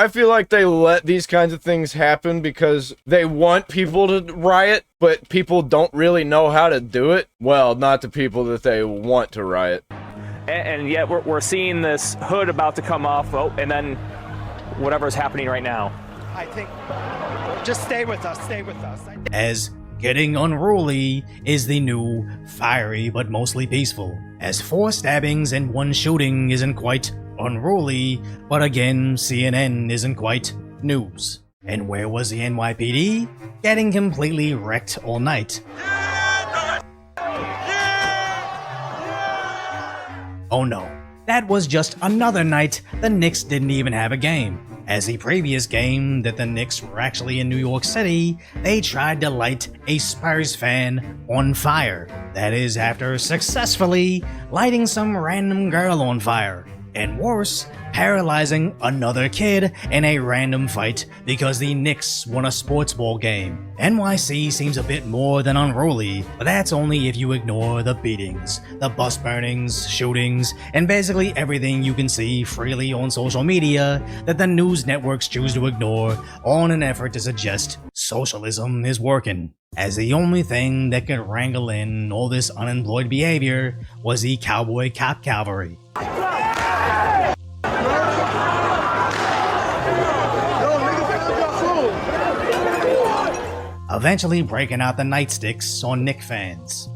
I feel like they let these kinds of things happen because they want people to riot, but people don't really know how to do it. Well, not the people that they want to riot. And yet we're seeing this hood about to come off, and then whatever's happening right now. I think just stay with us, As getting unruly is the new fiery but mostly peaceful. As 4 stabbings and 1 shooting isn't quite unruly, but again, CNN isn't quite news. And where was the NYPD? Getting completely wrecked all night. Oh no, that was just another night the Knicks didn't even have a game. As the previous game that the Knicks were actually in New York City, they tried to light a Spurs fan on fire. That is after successfully lighting some random girl on fire. And worse, paralyzing another kid in a random fight because the Knicks won a sports ball game. NYC seems a bit more than unruly, but that's only if you ignore the beatings, the bus burnings, shootings, and basically everything you can see freely on social media that the news networks choose to ignore on an effort to suggest socialism is working. As the only thing that could wrangle in all this unemployed behavior was the cowboy cop cavalry. Eventually breaking out the nightsticks on Knick fans.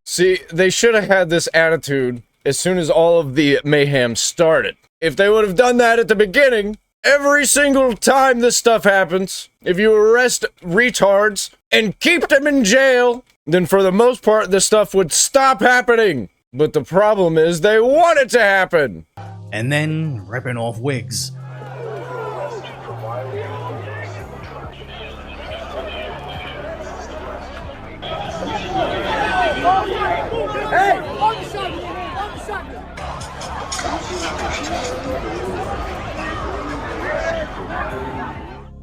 See, they should have had this attitude as soon as all of the mayhem started. If they would have done that at the beginning, every single time this stuff happens, if you arrest retards and keep them in jail, then for the most part, this stuff would stop happening. But the problem is they want it to happen. And then ripping off wigs.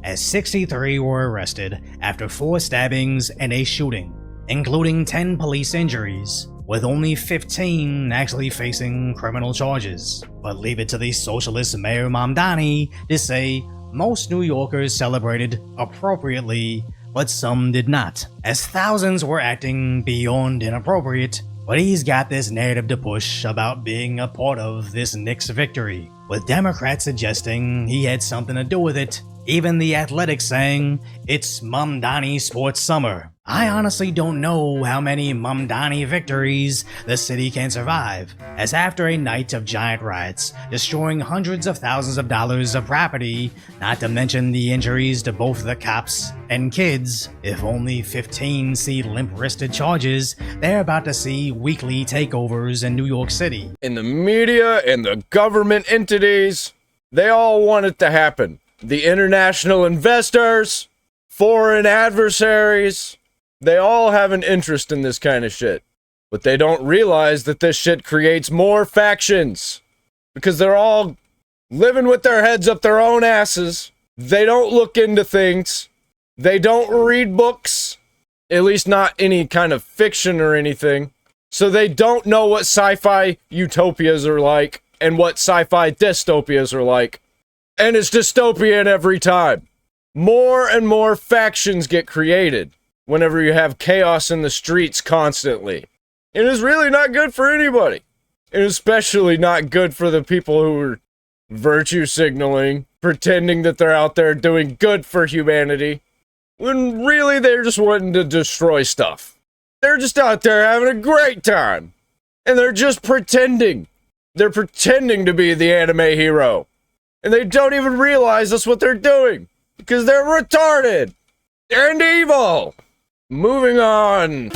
As 63 were arrested after 4 stabbings and a shooting, including 10 police injuries, with only 15 actually facing criminal charges. But leave it to the socialist Mayor Mamdani to say most New Yorkers celebrated appropriately, but some did not, as thousands were acting beyond inappropriate. But he's got this narrative to push about being a part of this Knicks victory, with Democrats suggesting he had something to do with it, even the Athletics saying it's Mamdani Sports Summer. I honestly don't know how many Mamdani victories the city can survive, as after a night of giant riots, destroying hundreds of thousands of dollars of property, not to mention the injuries to both the cops and kids, if only 15 see limp-wristed charges, they're about to see weekly takeovers in New York City. And the media and the government entities, they all want it to happen. The international investors, foreign adversaries, they all have an interest in this kind of shit. But they don't realize that this shit creates more factions. Because they're all living with their heads up their own asses. They don't look into things. They don't read books. At least not any kind of fiction or anything. So they don't know what sci-fi utopias are like and what sci-fi dystopias are like. And it's dystopian every time. More and more factions get created whenever you have chaos in the streets constantly. It is really not good for anybody. And especially not good for the people who are virtue signaling, pretending that they're out there doing good for humanity, when really they're just wanting to destroy stuff. They're just out there having a great time. And they're just pretending. They're pretending to be the anime hero. And they don't even realize that's what they're doing. Because they're retarded. And evil. Moving on.